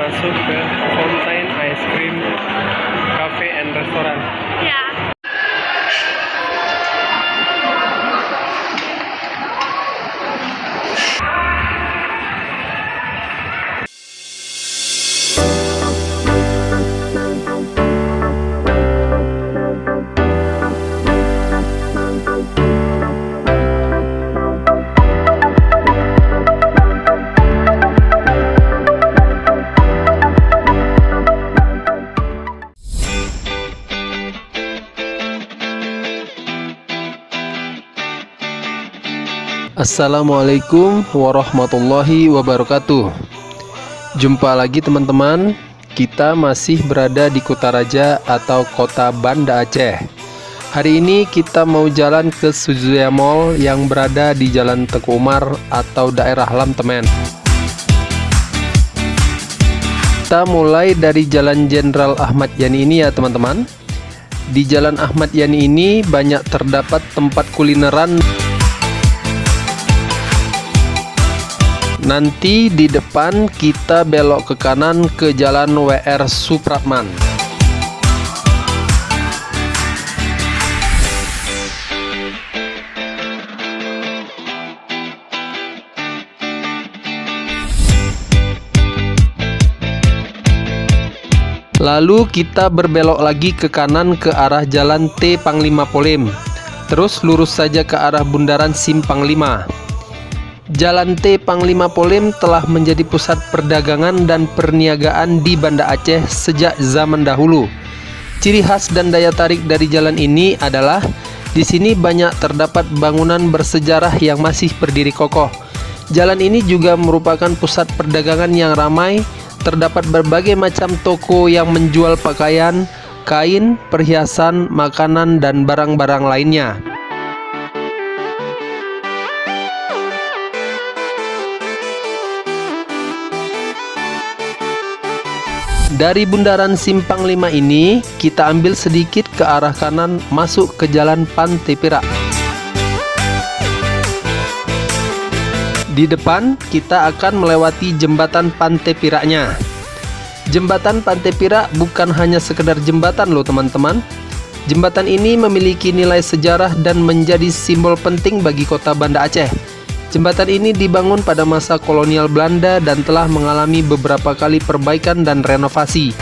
masuk ke Fountain Ice Cream Cafe and Restaurant. Ya. Assalamualaikum warahmatullahi wabarakatuh. Jumpa lagi teman-teman. Kita masih berada di Kutaraja atau kota Banda Aceh. Hari ini kita mau jalan ke Suzuya Mall yang berada di Jalan Tengku Umar atau daerah Lamtemen. Kita mulai dari Jalan Jenderal Ahmad Yani ini ya teman-teman. Di Jalan Ahmad Yani ini banyak terdapat tempat kulineran. Nanti di depan kita belok ke kanan ke Jalan WR Supratman. Lalu kita berbelok lagi ke kanan ke arah Jalan T Panglima Polim. Terus lurus saja ke arah Bundaran Simpang 5. Jalan T Panglima Polim telah menjadi pusat perdagangan dan perniagaan di Banda Aceh sejak zaman dahulu. Ciri khas dan daya tarik dari jalan ini adalah di sini banyak terdapat bangunan bersejarah yang masih berdiri kokoh. Jalan ini juga merupakan pusat perdagangan yang ramai. Terdapat berbagai macam toko yang menjual pakaian, kain, perhiasan, makanan, dan barang-barang lainnya. Dari Bundaran Simpang 5 ini, kita ambil sedikit ke arah kanan masuk ke Jalan Pantai Perak. Di depan, kita akan melewati Jembatan Pantai Peraknya. Jembatan Pantai Perak bukan hanya sekedar jembatan loh teman-teman. Jembatan ini memiliki nilai sejarah dan menjadi simbol penting bagi kota Banda Aceh. Jembatan ini dibangun pada masa kolonial Belanda dan telah mengalami beberapa kali perbaikan dan renovasi.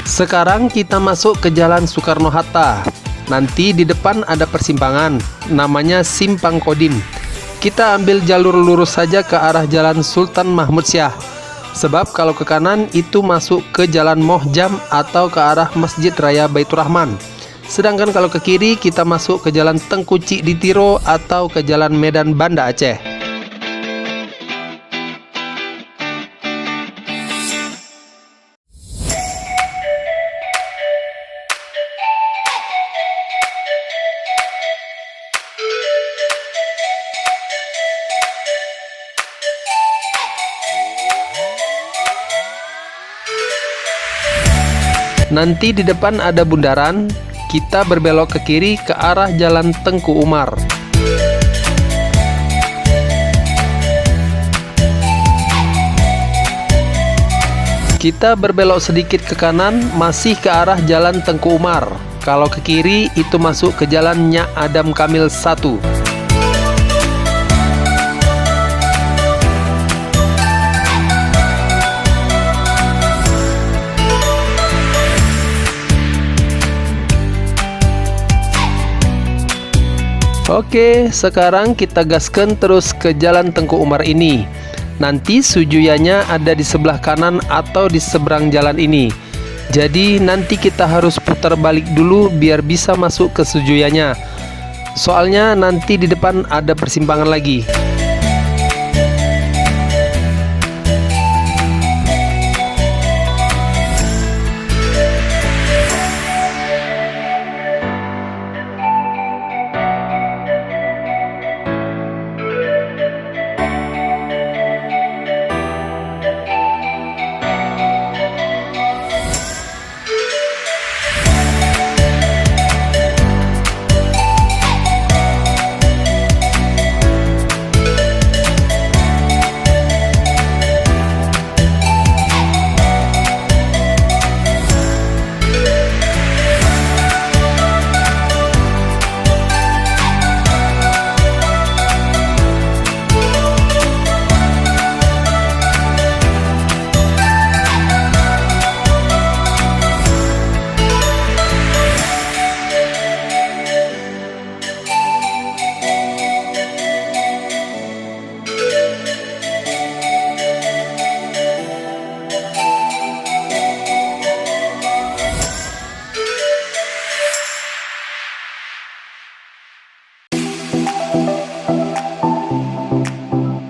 Sekarang kita masuk ke Jalan Soekarno-Hatta. Nanti di depan ada persimpangan, namanya Simpang Kodim. Kita ambil jalur lurus saja ke arah Jalan Sultan Mahmud Syah. Sebab kalau ke kanan itu masuk ke Jalan Mohjam atau ke arah Masjid Raya Baitur Rahman. Sedangkan kalau ke kiri kita masuk ke Jalan Tengku Cik Ditiro atau ke Jalan Medan Banda Aceh. Nanti di depan ada bundaran. Kita berbelok ke kiri ke arah Jalan Tengku Umar. Kita berbelok sedikit ke kanan, masih ke arah Jalan Tengku Umar. Kalau ke kiri, itu masuk ke Jalan Nyak Adam Kamil 1. Oke, sekarang kita gaskan terus ke Jalan Tengku Umar ini. Nanti Sujuyanya ada di sebelah kanan atau di seberang jalan ini. Jadi nanti kita harus putar balik dulu biar bisa masuk ke Sujuyanya. Soalnya nanti di depan ada persimpangan lagi.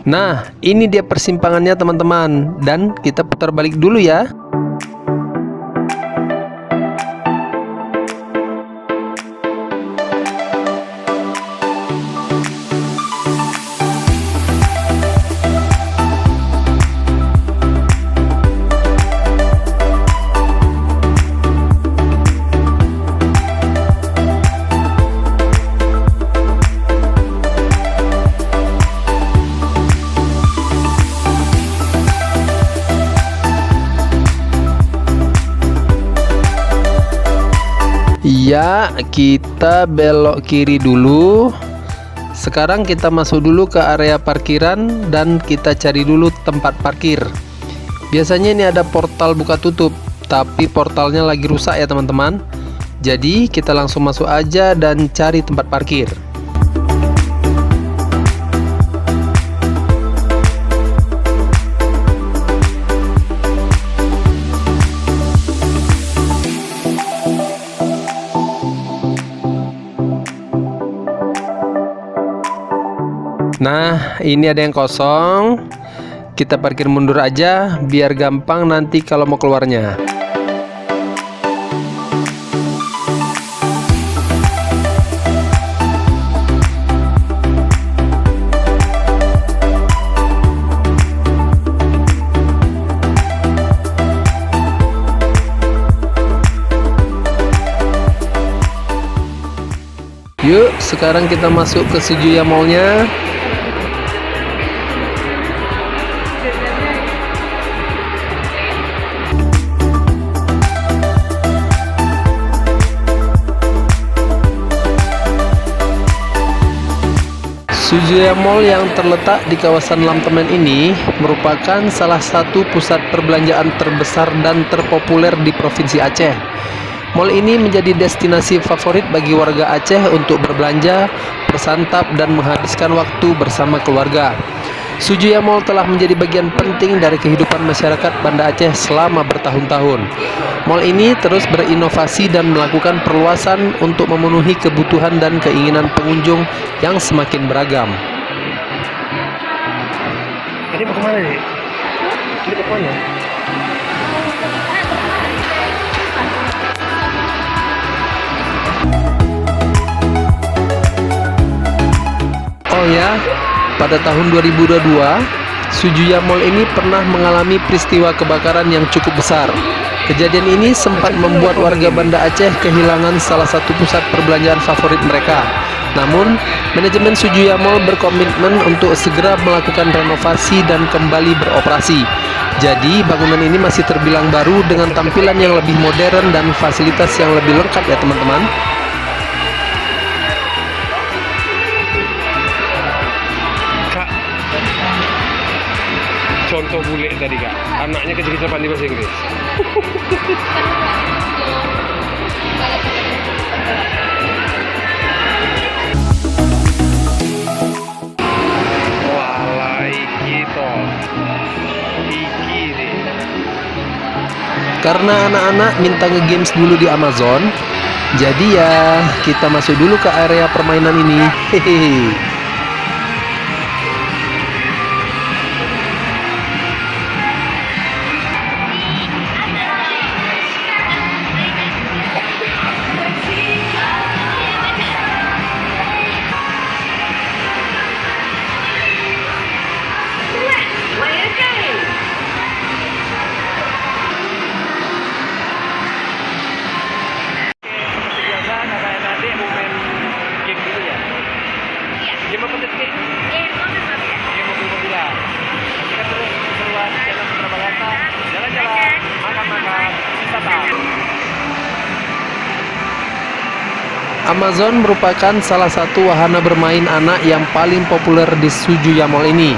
Nah, ini dia persimpangannya teman-teman, dan kita putar balik dulu ya. Ya, kita belok kiri dulu. Sekarang kita masuk dulu ke area parkiran dan kita cari dulu tempat parkir. Biasanya ini ada portal buka tutup, tapi portalnya lagi rusak ya teman-teman. Jadi kita langsung masuk aja dan cari tempat parkir. Nah, ini ada yang kosong. Kita parkir mundur aja biar gampang nanti kalau mau keluarnya. Yuk, sekarang kita masuk ke Sujuya Mall-nya. Sujuya Mall yang terletak di kawasan Lamtemen ini merupakan salah satu pusat perbelanjaan terbesar dan terpopuler di Provinsi Aceh. Mall ini menjadi destinasi favorit bagi warga Aceh untuk berbelanja, bersantap, dan menghabiskan waktu bersama keluarga. Sujuya Mall telah menjadi bagian penting dari kehidupan masyarakat Banda Aceh selama bertahun-tahun. Mall ini terus berinovasi dan melakukan perluasan untuk memenuhi kebutuhan dan keinginan pengunjung yang semakin beragam. Tadi mau kemana nih? Ini ke mana? Oh ya, pada tahun 2022, Sujuya Mall ini pernah mengalami peristiwa kebakaran yang cukup besar. Kejadian ini sempat membuat warga Banda Aceh kehilangan salah satu pusat perbelanjaan favorit mereka. Namun, manajemen Sujuya Mall berkomitmen untuk segera melakukan renovasi dan kembali beroperasi. Jadi, bangunan ini masih terbilang baru dengan tampilan yang lebih modern dan fasilitas yang lebih lengkap ya teman-teman. Kak, contoh bule tadi kak, anaknya kecil-kecil pandai bahasa Inggris. Karena anak-anak minta nge-games dulu di Amazon, jadi ya kita masuk dulu ke area permainan ini. Hehehe. Amazon merupakan salah satu wahana bermain anak yang paling populer di Sujuya Mall ini.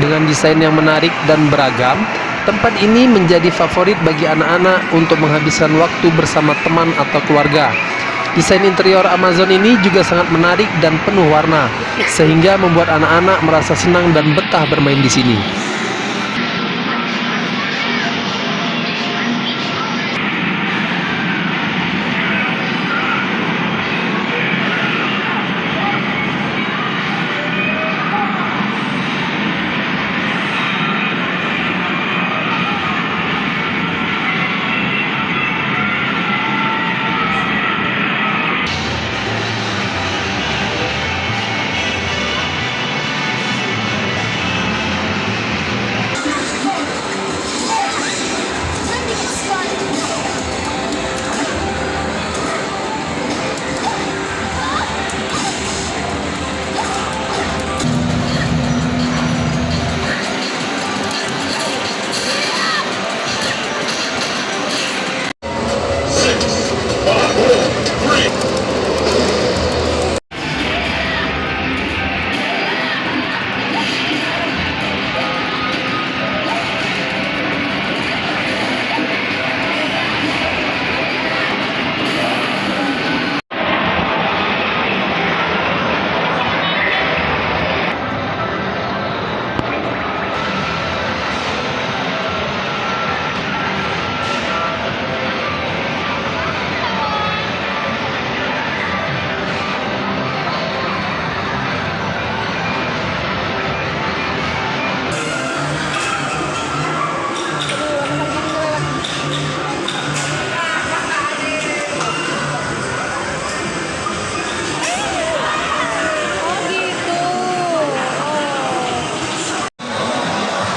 Dengan desain yang menarik dan beragam, tempat ini menjadi favorit bagi anak-anak untuk menghabiskan waktu bersama teman atau keluarga. Desain interior Amazon ini juga sangat menarik dan penuh warna, sehingga membuat anak-anak merasa senang dan betah bermain di sini.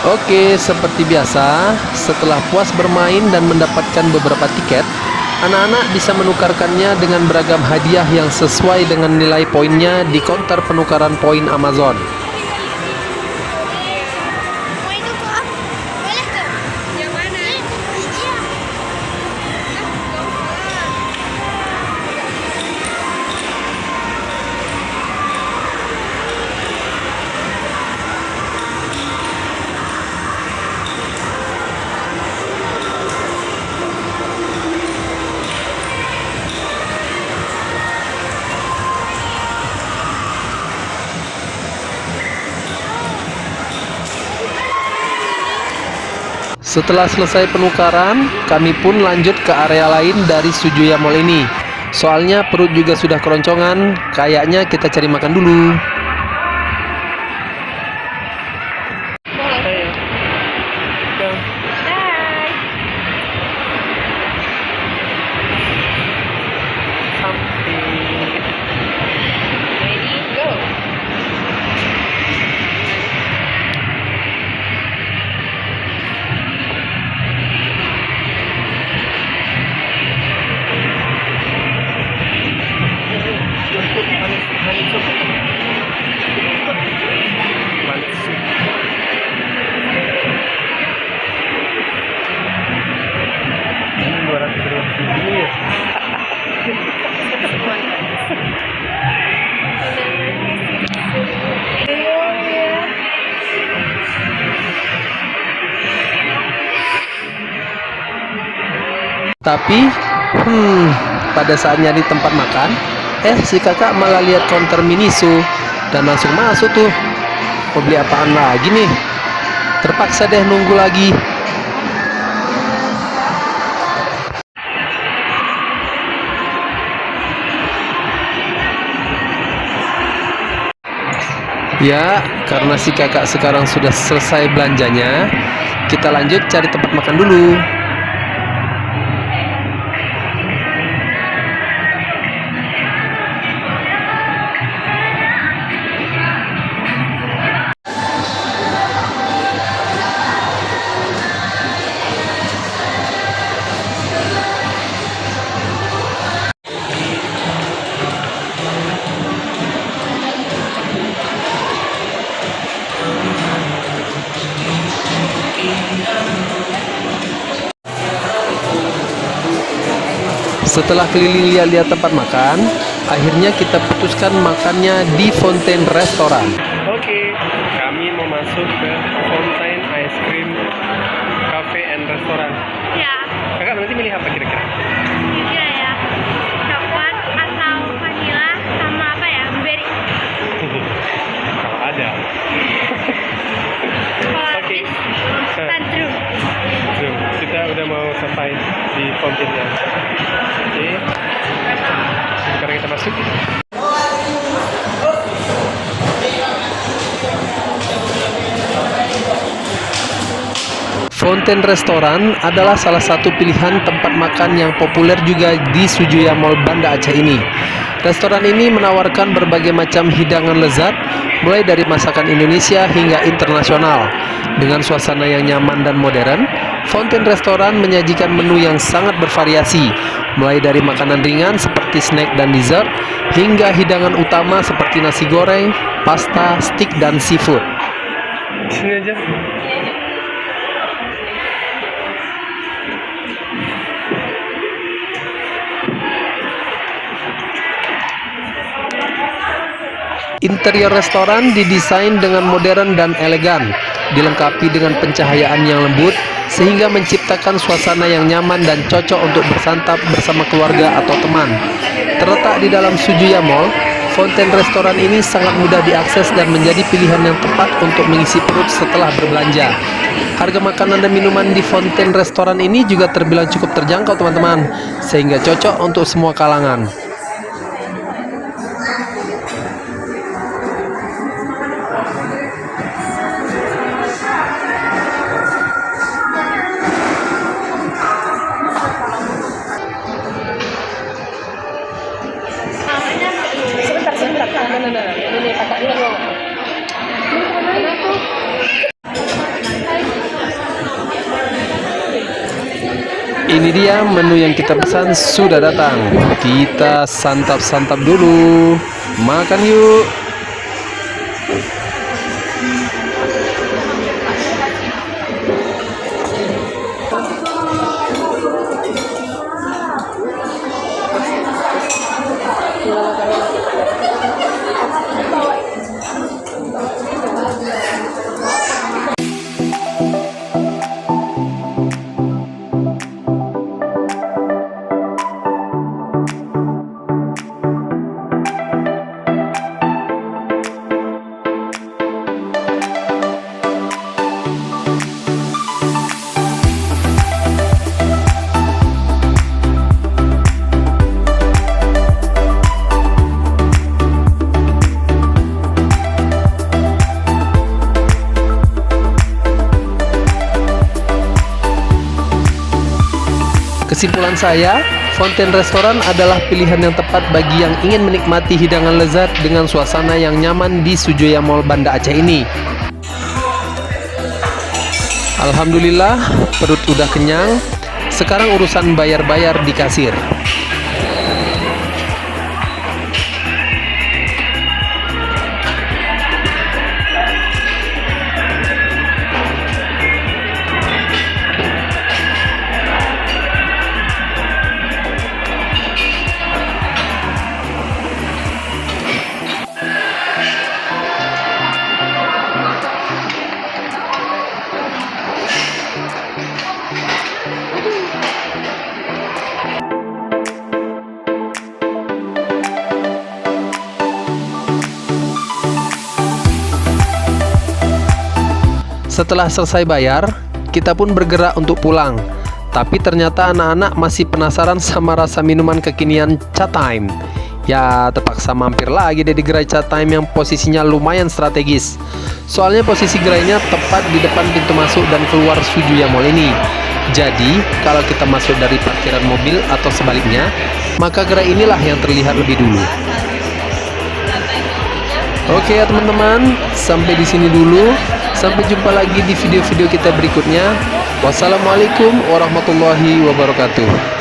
Oke, seperti biasa, setelah puas bermain dan mendapatkan beberapa tiket, anak-anak bisa menukarkannya dengan beragam hadiah yang sesuai dengan nilai poinnya di counter penukaran poin Amazon. Mau itu kok ah? Boleh tuh. Yang mana? Iya. Gak usah. Setelah selesai penukaran, kami pun lanjut ke area lain dari Sujuya Mall ini. Soalnya perut juga sudah keroncongan, kayaknya kita cari makan dulu. Ayo. Go. Bye. Something. Ready, go. Ini 250 ini ya. Tapi, pada saat nyari tempat makan, si kakak malah lihat counter Miniso dan langsung masuk tuh. Mau beli apaan lagi nih? Terpaksa deh nunggu lagi. Ya, karena si kakak sekarang sudah selesai belanjanya, kita lanjut cari tempat makan dulu. Setelah keliling lihat-lihat tempat makan, akhirnya kita putuskan makannya di Fontaine Restaurant. Oke, kami mau masuk ke Fontaine Ice Cream Cafe and Restaurant. Ya, Kakak nanti milih apa kira-kira? juga ya. Coklat atau vanilla sama apa ya? Berry. Kalau ada. Kalau Oke. habis, tantrum. Zoom. Kita udah mau sampai di fountain-nya. Oke. Sekarang kita masuk. Fontaine Restaurant adalah salah satu pilihan tempat makan yang populer juga di Sujuya Mall Banda Aceh ini. Restoran ini menawarkan berbagai macam hidangan lezat, mulai dari masakan Indonesia hingga internasional. Dengan suasana yang nyaman dan modern, Fontaine Restaurant menyajikan menu yang sangat bervariasi, mulai dari makanan ringan seperti snack dan dessert, hingga hidangan utama seperti nasi goreng, pasta, steak, dan seafood. Sini aja. Interior restoran didesain dengan modern dan elegan, dilengkapi dengan pencahayaan yang lembut, sehingga menciptakan suasana yang nyaman dan cocok untuk bersantap bersama keluarga atau teman. Terletak di dalam Sujuya Mall, Fontaine Restaurant ini sangat mudah diakses dan menjadi pilihan yang tepat untuk mengisi perut setelah berbelanja. Harga makanan dan minuman di Fontaine Restaurant ini juga terbilang cukup terjangkau teman-teman, sehingga cocok untuk semua kalangan. Sebentar. Ini kakaknya mau. Kenapa? Ini dia menu yang kita pesan sudah datang. Kita santap-santap dulu. Makan yuk. Kesimpulan saya, Fontaine Restoran adalah pilihan yang tepat bagi yang ingin menikmati hidangan lezat dengan suasana yang nyaman di Sujoyo Mall Banda Aceh ini. Alhamdulillah, perut udah kenyang. Sekarang urusan bayar-bayar di kasir. Setelah selesai bayar, kita pun bergerak untuk pulang. Tapi ternyata anak-anak masih penasaran sama rasa minuman kekinian Cha Time. Ya, terpaksa mampir lagi deh di gerai Cha Time yang posisinya lumayan strategis. Soalnya posisi gerainya tepat di depan pintu masuk dan keluar Sujoyo Mall ini. Jadi, kalau kita masuk dari parkiran mobil atau sebaliknya, maka gerai inilah yang terlihat lebih dulu. Oke ya teman-teman, sampai di sini dulu. Sampai jumpa lagi di video-video kita berikutnya. Wassalamualaikum warahmatullahi wabarakatuh.